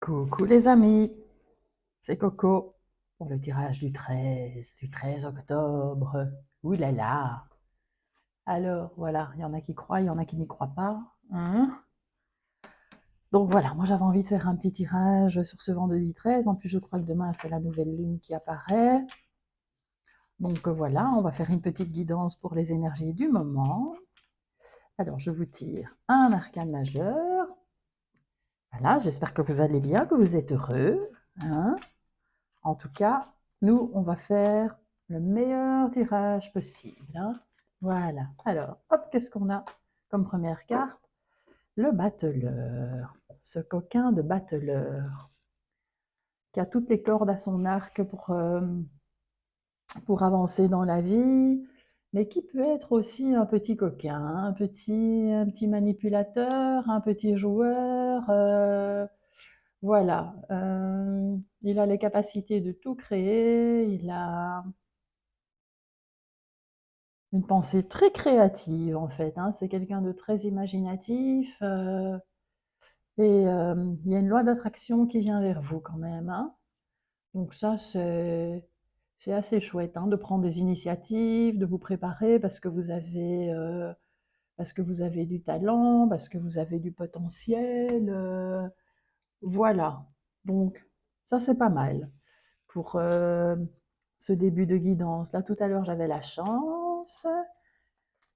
Coucou les amis, c'est Coco pour le tirage du 13 octobre. Ouh là là. Alors voilà, il y en a qui croient, il y en a qui n'y croient pas, hein. Donc voilà, moi j'avais envie de faire un petit tirage sur ce vendredi 13. En plus, je crois que demain c'est la nouvelle lune qui apparaît. Donc voilà, on va faire une petite guidance pour les énergies du moment. Alors je vous tire un arcane majeur. Voilà, j'espère que vous allez bien, que vous êtes heureux, hein. En tout cas, nous, on va faire le meilleur tirage possible, hein. Voilà. Alors, hop, qu'est-ce qu'on a comme première carte? Le battleur. Ce coquin de battleur qui a toutes les cordes à son arc pour avancer dans la vie, mais qui peut être aussi un petit coquin, hein, un petit manipulateur, un petit joueur. Voilà, il a les capacités de tout créer, il a une pensée très créative en fait, hein. C'est quelqu'un de très imaginatif, et il y a une loi d'attraction qui vient vers vous quand même, hein. Donc ça, c'est assez chouette, hein, de prendre des initiatives, de vous préparer parce que vous avez du talent, parce que vous avez du potentiel, voilà. Donc ça, c'est pas mal pour ce début de guidance. Là, tout à l'heure, j'avais la chance.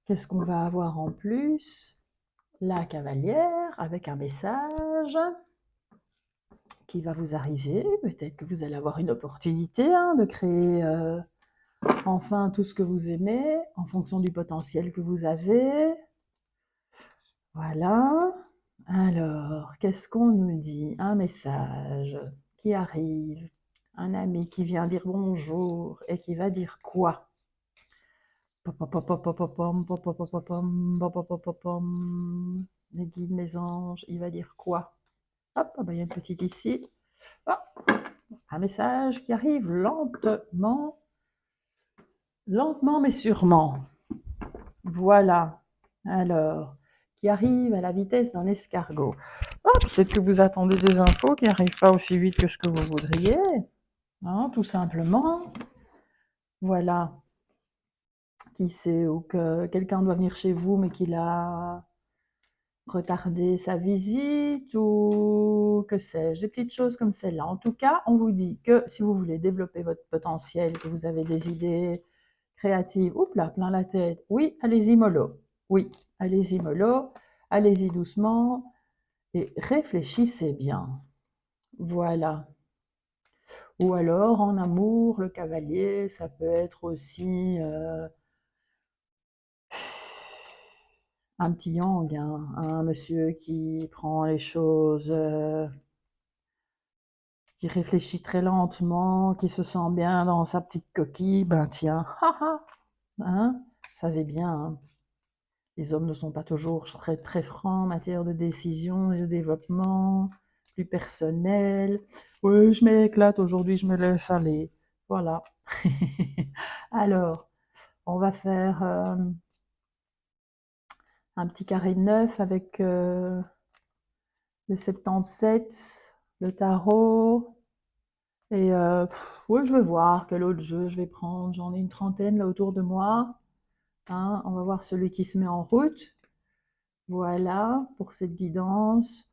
Qu'est-ce qu'on va avoir en plus? La cavalière avec un message qui va vous arriver. Peut-être que vous allez avoir une opportunité, hein, de créer enfin tout ce que vous aimez en fonction du potentiel que vous avez. Voilà. Alors, qu'est-ce qu'on nous dit? Un message qui arrive. Un ami qui vient dire bonjour et qui va dire quoi? Mes guides, mes anges, il va dire quoi? Hop, ah ben, il y a une petite ici. Ah, un message qui arrive lentement, lentement mais sûrement. Voilà. Alors, qui arrive à la vitesse d'un escargot. Ah, peut-être que vous attendez des infos qui n'arrivent pas aussi vite que ce que vous voudriez, hein, tout simplement. Voilà. Qui sait, ou que quelqu'un doit venir chez vous mais qu'il a retardé sa visite, ou que sais-je, des petites choses comme celle-là. En tout cas, on vous dit que si vous voulez développer votre potentiel, que vous avez des idées créatives, oups là, plein la tête, oui, allez-y mollo, oui, allez-y mollo, allez-y doucement, et réfléchissez bien. Voilà. Ou alors, en amour, le cavalier, ça peut être aussi un petit yang, hein, un monsieur qui prend les choses, qui réfléchit très lentement, qui se sent bien dans sa petite coquille. Ben tiens, haha, hein, savez bien, hein, les hommes ne sont pas toujours très, très francs en matière de décision et de développement, plus personnel. Oui, je m'éclate aujourd'hui, je me laisse aller. Voilà. Alors, on va faire un petit carré de 9 avec le 77, le tarot. Et ouais, je vais voir quel autre jeu je vais prendre. J'en ai une trentaine là autour de moi, hein. On va voir celui qui se met en route. Voilà, pour cette guidance.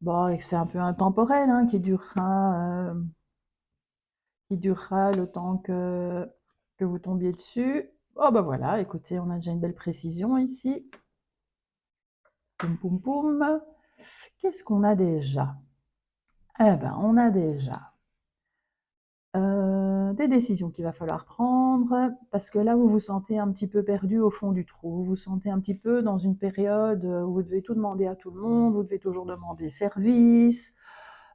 Bon, et c'est un peu intemporel, hein, qui durera le temps que vous tombiez dessus. Oh bah voilà, écoutez, on a déjà une belle précision ici. Poum poum poum. Qu'est-ce qu'on a déjà? Eh ben, on a déjà des décisions qu'il va falloir prendre, parce que là, vous vous sentez un petit peu perdu au fond du trou. Vous vous sentez un petit peu dans une période où vous devez tout demander à tout le monde, vous devez toujours demander service,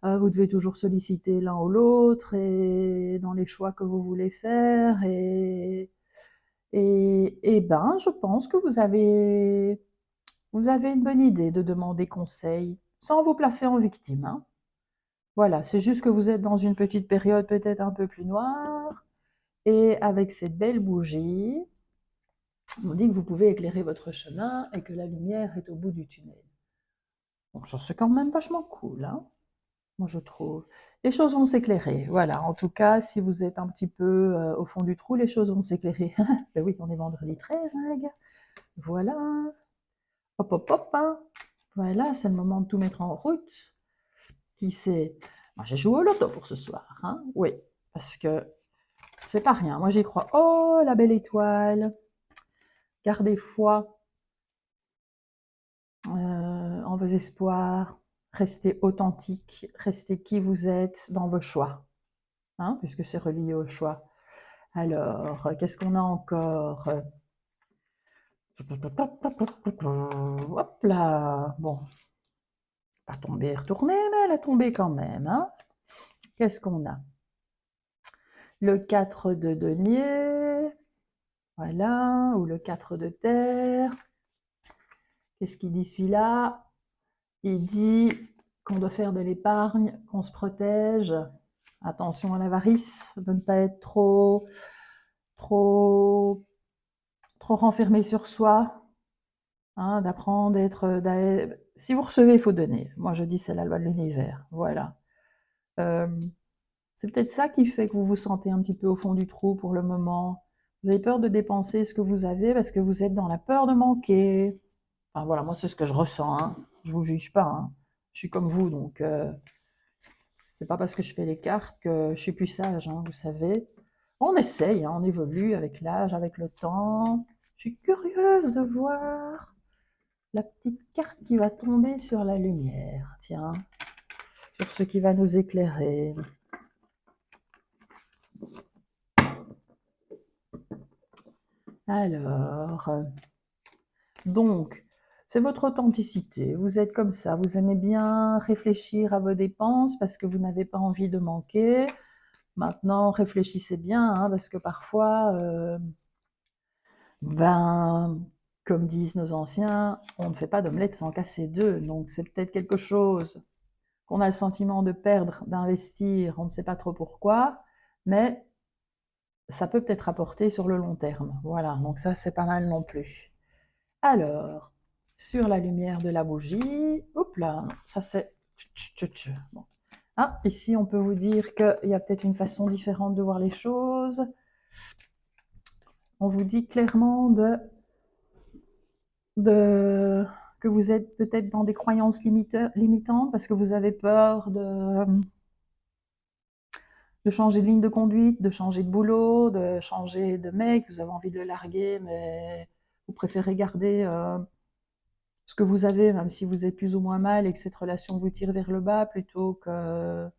vous devez toujours solliciter l'un ou l'autre, et dans les choix que vous voulez faire, et ben, je pense que vous avez une bonne idée de demander conseil, sans vous placer en victime, hein. Voilà, c'est juste que vous êtes dans une petite période peut-être un peu plus noire, et avec cette belle bougie, on dit que vous pouvez éclairer votre chemin et que la lumière est au bout du tunnel. Donc ça, c'est quand même vachement cool, hein. moi je trouve. Les choses vont s'éclairer, voilà. En tout cas, si vous êtes un petit peu au fond du trou, les choses vont s'éclairer. Ben oui, on est vendredi 13, hein, les gars. Voilà. Hop, hop, hop, hein. Voilà, c'est le moment de tout mettre en route. Qui sait? Moi, j'ai joué au loto pour ce soir, hein. Oui, parce que c'est pas rien. Moi, j'y crois. Oh, la belle étoile. Gardez foi en vos espoirs. Restez authentique. Restez qui vous êtes dans vos choix, hein, puisque c'est relié au choix. Alors, qu'est-ce qu'on a encore? Hop là. Bon, pas tombée et retournée, mais elle a tombé quand même, hein. Qu'est-ce qu'on a? Le 4 de denier. Voilà, ou le 4 de terre. Qu'est-ce qu'il dit celui-là? Il dit qu'on doit faire de l'épargne, qu'on se protège. Attention à l'avarice, de ne pas être trop renfermé sur soi, hein, d'apprendre d'être... Si vous recevez, il faut donner. Moi, je dis c'est la loi de l'univers. Voilà. C'est peut-être ça qui fait que vous vous sentez un petit peu au fond du trou pour le moment. Vous avez peur de dépenser ce que vous avez parce que vous êtes dans la peur de manquer. Enfin voilà, moi c'est ce que je ressens, hein. Je vous juge pas, hein. Je suis comme vous, donc c'est pas parce que je fais les cartes que je suis plus sage, hein, vous savez. On essaye, hein, on évolue avec l'âge, avec le temps. Je suis curieuse de voir la petite carte qui va tomber sur la lumière, tiens, sur ce qui va nous éclairer. Alors, donc, c'est votre authenticité. Vous êtes comme ça. Vous aimez bien réfléchir à vos dépenses parce que vous n'avez pas envie de manquer. Maintenant, réfléchissez bien, hein, parce que parfois, ben, comme disent nos anciens, on ne fait pas d'omelette sans casser deux. Donc, c'est peut-être quelque chose qu'on a le sentiment de perdre, d'investir, on ne sait pas trop pourquoi, mais ça peut peut-être apporter sur le long terme. Voilà, donc ça, c'est pas mal non plus. Alors, sur la lumière de la bougie, hop là, ça c'est... Bon. Ah, ici, on peut vous dire qu'il y a peut-être une façon différente de voir les choses. On vous dit clairement que vous êtes peut-être dans des croyances limitantes parce que vous avez peur de changer de ligne de conduite, de changer de boulot, de changer de mec, vous avez envie de le larguer, mais vous préférez garder ce que vous avez, même si vous êtes plus ou moins mal et que cette relation vous tire vers le bas plutôt que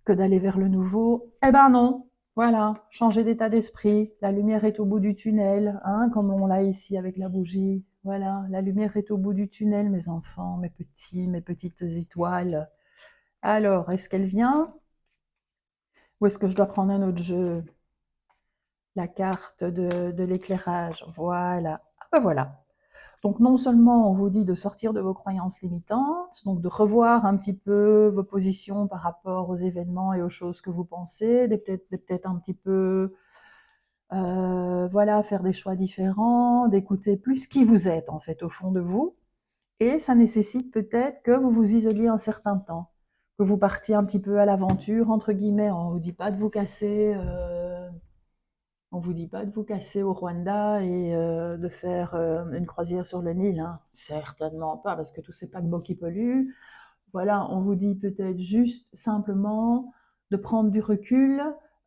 d'aller vers le nouveau. Eh ben non, voilà, changez d'état d'esprit, la lumière est au bout du tunnel, hein, comme on l'a ici avec la bougie. Voilà, la lumière est au bout du tunnel, mes enfants, mes petits, mes petites étoiles. Alors, est-ce qu'elle vient? Ou est-ce que je dois prendre un autre jeu? La carte de l'éclairage, voilà. Ah ben voilà. Donc non seulement on vous dit de sortir de vos croyances limitantes, donc de revoir un petit peu vos positions par rapport aux événements et aux choses que vous pensez, de peut-être un petit peu, voilà, faire des choix différents, d'écouter plus qui vous êtes en fait au fond de vous. Et ça nécessite peut-être que vous vous isoliez un certain temps, que vous partiez un petit peu à l'aventure, entre guillemets. On ne vous dit pas de vous casser... on vous dit pas de vous casser au Rwanda et de faire une croisière sur le Nil, hein. Certainement pas, parce que tous ces paquebots qui polluent. Voilà, on vous dit peut-être juste simplement de prendre du recul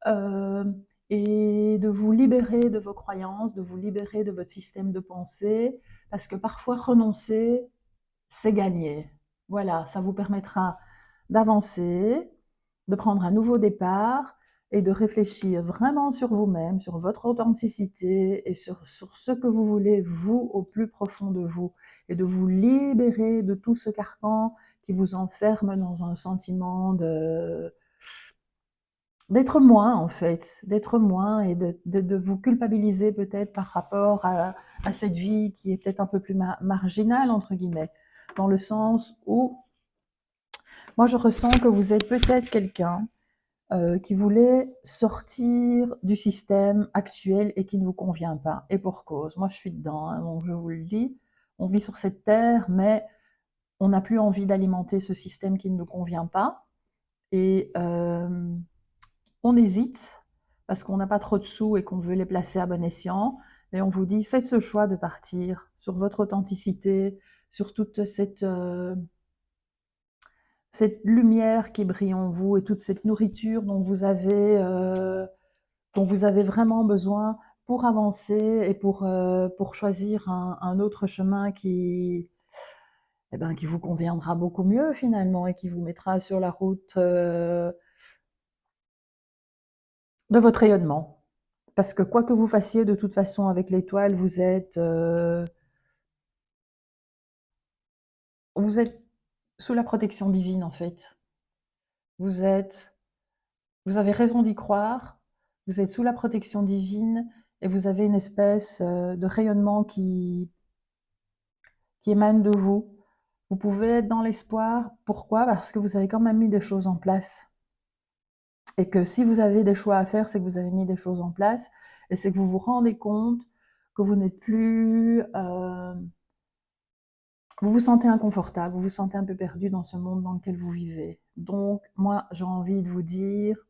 euh, et de vous libérer de vos croyances, de vous libérer de votre système de pensée, parce que parfois renoncer, c'est gagner. Voilà, ça vous permettra d'avancer, de prendre un nouveau départ et de réfléchir vraiment sur vous-même, sur votre authenticité et sur ce que vous voulez, vous, au plus profond de vous, et de vous libérer de tout ce carcan qui vous enferme dans un sentiment d'être moins, en fait, d'être moins et de vous culpabiliser peut-être par rapport à cette vie qui est peut-être un peu plus marginale, entre guillemets, dans le sens où moi je ressens que vous êtes peut-être quelqu'un qui voulait sortir du système actuel et qui ne vous convient pas. Et pour cause. Moi, je suis dedans, hein, donc je vous le dis. On vit sur cette terre, mais on n'a plus envie d'alimenter ce système qui ne nous convient pas. Et on hésite parce qu'on n'a pas trop de sous et qu'on veut les placer à bon escient. Et on vous dit, faites ce choix de partir sur votre authenticité, sur toute cette lumière qui brille en vous et toute cette nourriture dont vous avez vraiment besoin pour avancer et pour choisir un autre chemin eh ben, qui vous conviendra beaucoup mieux finalement et qui vous mettra sur la route de votre rayonnement. Parce que quoi que vous fassiez, de toute façon, avec l'étoile, vous êtes sous la protection divine, en fait. Vous êtes, vous avez raison d'y croire, vous êtes sous la protection divine et vous avez une espèce de rayonnement qui émane de vous. Vous pouvez être dans l'espoir. Pourquoi? Parce que vous avez quand même mis des choses en place. Et que si vous avez des choix à faire, c'est que vous avez mis des choses en place et c'est que vous vous rendez compte que vous n'êtes plus... vous vous sentez inconfortable, vous vous sentez un peu perdu dans ce monde dans lequel vous vivez. Donc, moi, j'ai envie de vous dire,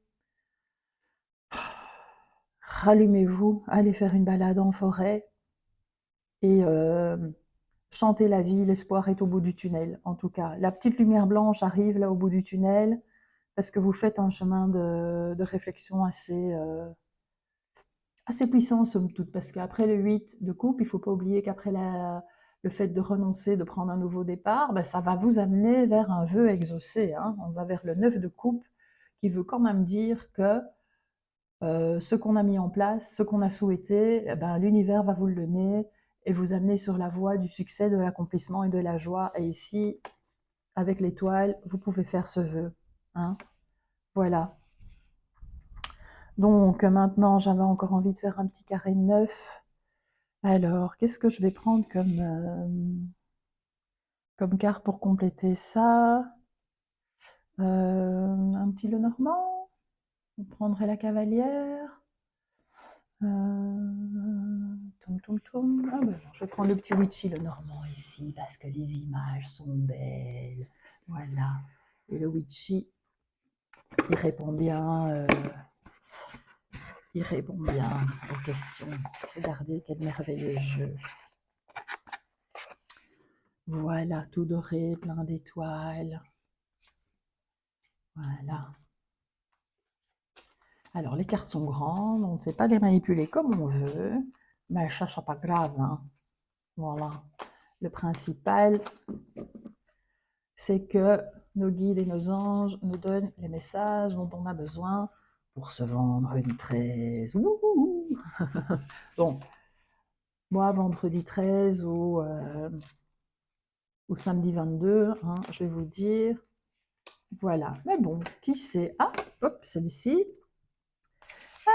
rallumez-vous, allez faire une balade en forêt et chantez la vie, l'espoir est au bout du tunnel, en tout cas. La petite lumière blanche arrive là au bout du tunnel parce que vous faites un chemin de réflexion assez puissant, somme toute, parce qu'après le 8 de coupe, il ne faut pas oublier qu'après le fait de renoncer, de prendre un nouveau départ, ben, ça va vous amener vers un vœu exaucé. Hein. On va vers le 9 de coupe, qui veut quand même dire que ce qu'on a mis en place, ce qu'on a souhaité, eh ben, l'univers va vous le donner et vous amener sur la voie du succès, de l'accomplissement et de la joie. Et ici, avec l'étoile, vous pouvez faire ce vœu. Hein. Voilà. Donc maintenant, j'avais encore envie de faire un petit carré 9. Alors, qu'est-ce que je vais prendre comme carte pour compléter ça? Un petit Lenormand? On prendrait la cavalière. Toum, toum, toum. Ah ben non, je vais prendre le petit Witchy Lenormand ici parce que les images sont belles. Voilà. Et le Witchy, il répond bien aux questions. Regardez quel merveilleux jeu. Voilà, tout doré, plein d'étoiles. Voilà. Alors, les cartes sont grandes, on ne sait pas les manipuler comme on veut, mais ça, c'est pas grave. Hein. Voilà. Le principal, c'est que nos guides et nos anges nous donnent les messages dont on a besoin pour ce vendredi 13. Wouhou. Bon, moi, vendredi 13 ou samedi 22, hein, je vais vous dire, voilà. Mais bon, qui sait? Ah, hop, celle-ci.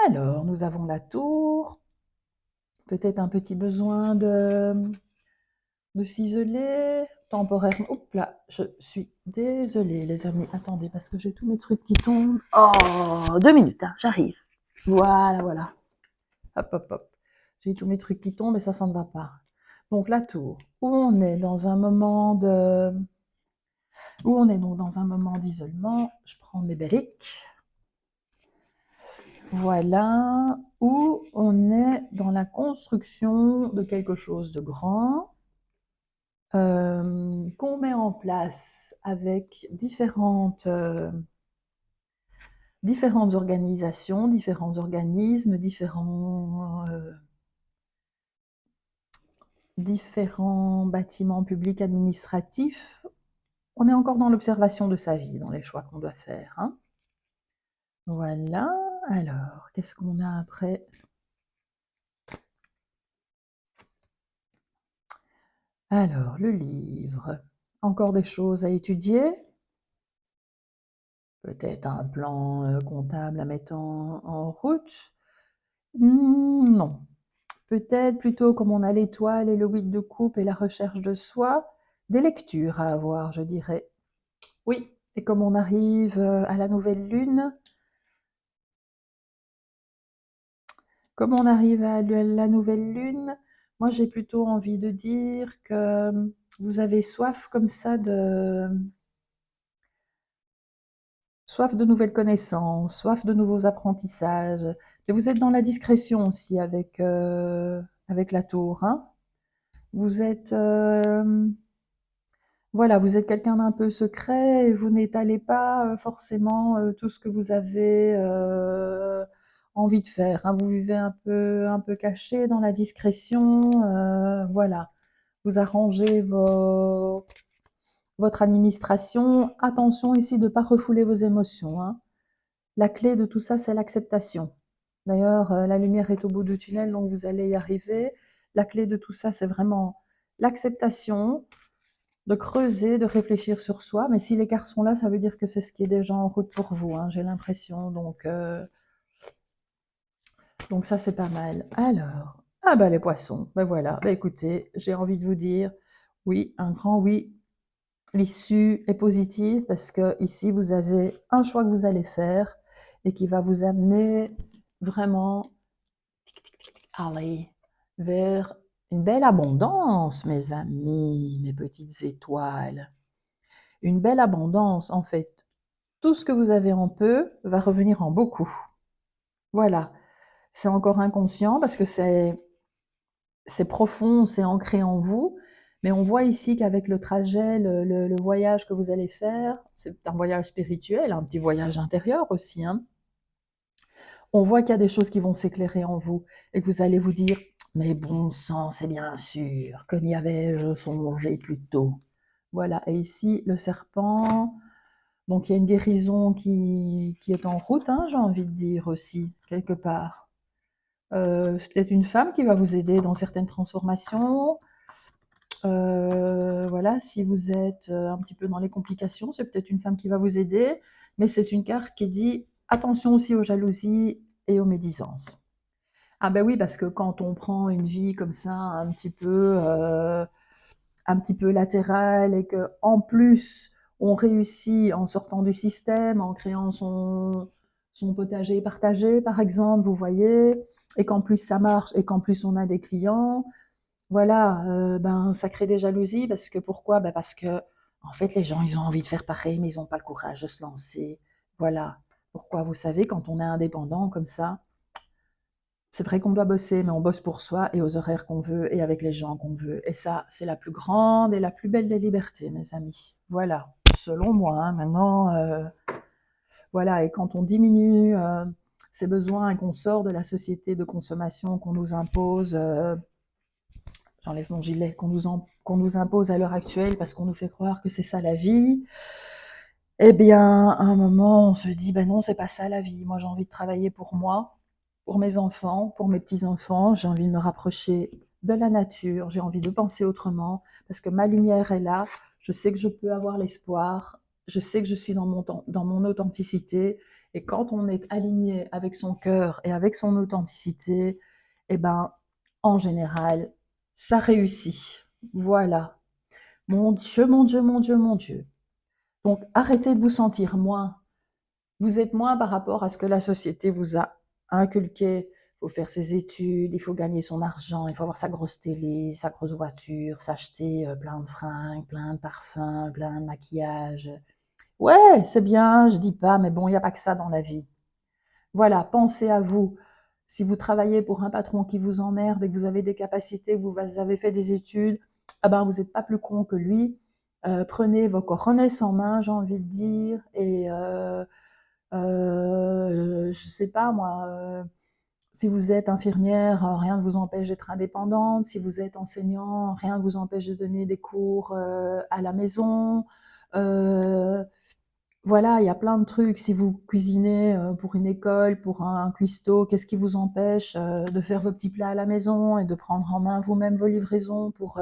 Alors, nous avons la tour. Peut-être un petit besoin de ciseler temporairement. Oups là, je suis désolée les amis. Attendez, parce que j'ai tous mes trucs qui tombent. Oh, 2 minutes, hein, j'arrive. Voilà, voilà. Hop, hop, hop. J'ai tous mes trucs qui tombent et ça ne va pas. Donc la tour, où on est dans un moment d'isolement. Je prends mes briques. Voilà, où on est dans la construction de quelque chose de grand, qu'on met en place avec différentes organisations, différents organismes, différents bâtiments publics administratifs. On est encore dans l'observation de sa vie, dans les choix qu'on doit faire. Hein. Voilà, alors, qu'est-ce qu'on a après? Alors, le livre. Encore des choses à étudier? Peut-être un plan comptable à mettre en route? Non. Peut-être plutôt comme on a l'étoile et le 8 de coupe et la recherche de soi, des lectures à avoir, je dirais. Oui, et comme on arrive à la nouvelle lune, moi j'ai plutôt envie de dire que vous avez soif comme ça soif de nouvelles connaissances, soif de nouveaux apprentissages. Et vous êtes dans la discrétion aussi avec la tour, hein. Vous êtes, voilà, vous êtes quelqu'un d'un peu secret et vous n'étalez pas forcément tout ce que vous avez envie de faire, hein. Vous vivez un peu caché dans la discrétion, voilà. Vous arrangez votre administration. Attention ici de ne pas refouler vos émotions, hein. La clé de tout ça, c'est l'acceptation. D'ailleurs, la lumière est au bout du tunnel, donc vous allez y arriver. La clé de tout ça, c'est vraiment l'acceptation, de creuser, de réfléchir sur soi. Mais si les cartes sont là, ça veut dire que c'est ce qui est déjà en route pour vous, hein, j'ai l'impression. Donc ça, c'est pas mal. Alors, ah bah les poissons, ben voilà. Ben écoutez, j'ai envie de vous dire, oui, un grand oui. L'issue est positive parce que ici, vous avez un choix que vous allez faire et qui va vous amener vraiment, allez, vers une belle abondance, mes amis, mes petites étoiles. Une belle abondance, en fait. Tout ce que vous avez en peu va revenir en beaucoup. Voilà. C'est encore inconscient parce que c'est profond, c'est ancré en vous. Mais on voit ici qu'avec le trajet, le voyage que vous allez faire, c'est un voyage spirituel, un petit voyage intérieur aussi, hein. On voit qu'il y a des choses qui vont s'éclairer en vous et que vous allez vous dire, mais bon sang, c'est bien sûr, que n'y avais-je songé plus tôt. Voilà, et ici, le serpent, donc il y a une guérison qui est en route, hein, j'ai envie de dire aussi, quelque part. C'est peut-être une femme qui va vous aider dans certaines transformations. Voilà, si vous êtes un petit peu dans les complications, c'est peut-être une femme qui va vous aider, mais c'est une carte qui dit attention aussi aux jalousies et aux médisances. Ah ben oui, parce que quand on prend une vie comme ça, un petit peu latérale, et que en plus on réussit en sortant du système, en créant son potager partagé, par exemple, vous voyez, et qu'en plus ça marche, et qu'en plus on a des clients, voilà, ben, ça crée des jalousies parce que pourquoi? Ben, parce que en fait, les gens, ils ont envie de faire pareil, mais ils ont pas le courage de se lancer. Voilà. Pourquoi? Vous savez, quand on est indépendant comme ça, c'est vrai qu'on doit bosser, mais on bosse pour soi et aux horaires qu'on veut et avec les gens qu'on veut. Et ça, c'est la plus grande et la plus belle des libertés, mes amis. Voilà, selon moi, hein. Maintenant, voilà, et quand on diminue ses besoins et qu'on sort de la société de consommation qu'on nous impose, j'enlève mon gilet, qu'on nous impose à l'heure actuelle parce qu'on nous fait croire que c'est ça la vie, eh bien, à un moment, on se dit, ben non, c'est pas ça la vie. Moi, j'ai envie de travailler pour moi, pour mes enfants, pour mes petits-enfants. J'ai envie de me rapprocher de la nature. J'ai envie de penser autrement parce que ma lumière est là. Je sais que je peux avoir l'espoir. Je sais que je suis dans mon authenticité. Et quand on est aligné avec son cœur et avec son authenticité, eh ben, en général, ça réussit. Voilà. Mon Dieu, mon Dieu, mon Dieu, mon Dieu. Donc, arrêtez de vous sentir moins. Vous êtes moins par rapport à ce que la société vous a inculqué. Il faut faire ses études, il faut gagner son argent, il faut avoir sa grosse télé, sa grosse voiture, s'acheter plein de fringues, plein de parfums, plein de maquillage. Ouais, c'est bien, je dis pas, mais bon, il n'y a pas que ça dans la vie. Voilà, pensez à vous. Si vous travaillez pour un patron qui vous emmerde et que vous avez des capacités, que vous avez fait des études, ah ben, vous n'êtes pas plus con que lui. Prenez vos coronesses en main, j'ai envie de dire, et je sais pas moi, si vous êtes infirmière, rien ne vous empêche d'être indépendante. Si vous êtes enseignant, rien ne vous empêche de donner des cours à la maison. Euh, voilà, il y a plein de trucs. Si vous cuisinez pour une école, pour un cuistot, qu'est-ce qui vous empêche de faire vos petits plats à la maison et de prendre en main vous-même vos livraisons pour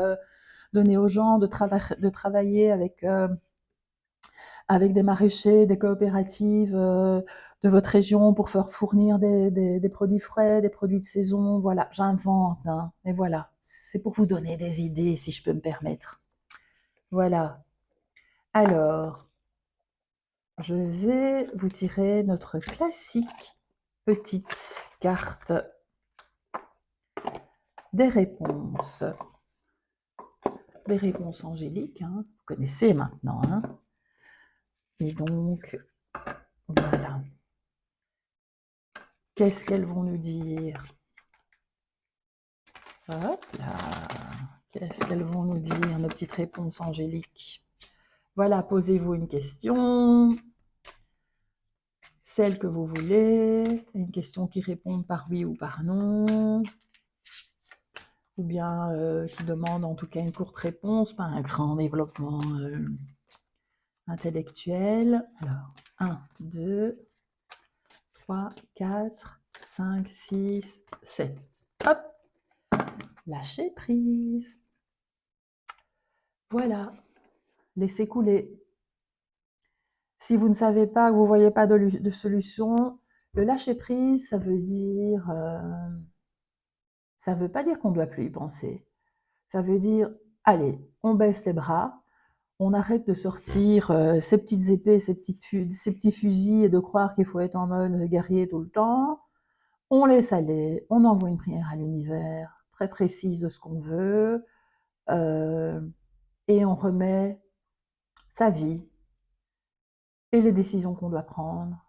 donner aux gens, de travailler avec des maraîchers, des coopératives de votre région pour faire fournir des produits frais, des produits de saison. Voilà, j'invente, hein, mais voilà, c'est pour vous donner des idées, si je peux me permettre. Voilà. Alors, je vais vous tirer notre classique petite carte des réponses. Des réponses angéliques, hein, vous connaissez maintenant. Hein. Et donc, Qu'est-ce qu'elles vont nous dire? Hop là. Qu'est-ce qu'elles vont nous dire, nos petites réponses angéliques? Voilà, posez-vous une question, celle que vous voulez, une question qui répond par oui ou par non, ou bien qui demande en tout cas une courte réponse, pas un grand développement intellectuel. Alors, 1, 2, 3, 4, 5, 6, 7. Hop, lâchez prise. Voilà, laissez couler. Si vous ne savez pas, que vous ne voyez pas de solution, le lâcher prise, ça veut dire, ça veut pas dire qu'on ne doit plus y penser. Ça veut dire, allez, on baisse les bras, on arrête de sortir ces petites épées, ces petits fusils et de croire qu'il faut être en mode guerrier tout le temps. On laisse aller, on envoie une prière à l'univers très précise de ce qu'on veut, et on remet sa vie et les décisions qu'on doit prendre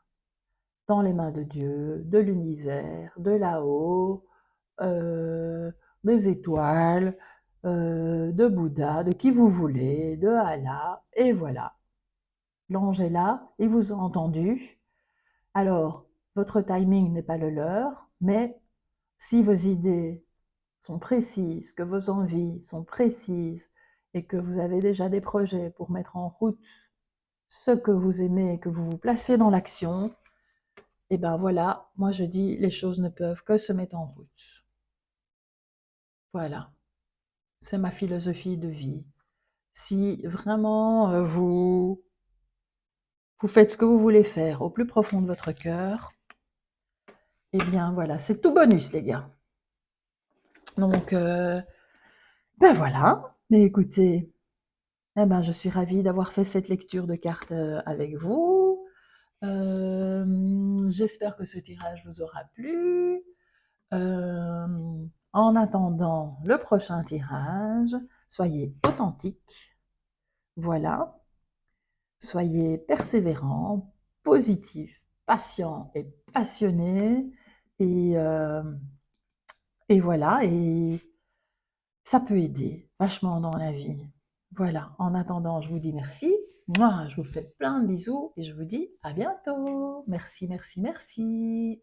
dans les mains de Dieu, de l'univers, de là-haut, des étoiles, de Bouddha, de qui vous voulez, de Allah, et voilà. L'ange est là, il vous a entendu. Alors, votre timing n'est pas le leur, mais si vos idées sont précises, que vos envies sont précises, et que vous avez déjà des projets pour mettre en route ce que vous aimez et que vous vous placez dans l'action, et ben voilà, moi je dis, les choses ne peuvent que se mettre en route. Voilà, c'est ma philosophie de vie. Si vraiment vous faites ce que vous voulez faire au plus profond de votre cœur, eh bien voilà, c'est tout bonus les gars. Donc, ben voilà, mais écoutez, eh ben, je suis ravie d'avoir fait cette lecture de cartes avec vous. J'espère que ce tirage vous aura plu. En attendant le prochain tirage, soyez authentiques. Voilà. Soyez persévérants, positifs, patients et passionnés. Et, et voilà, et ça peut aider vachement dans la vie. Voilà, en attendant, je vous dis merci. Moi, je vous fais plein de bisous et je vous dis à bientôt. Merci, merci, merci.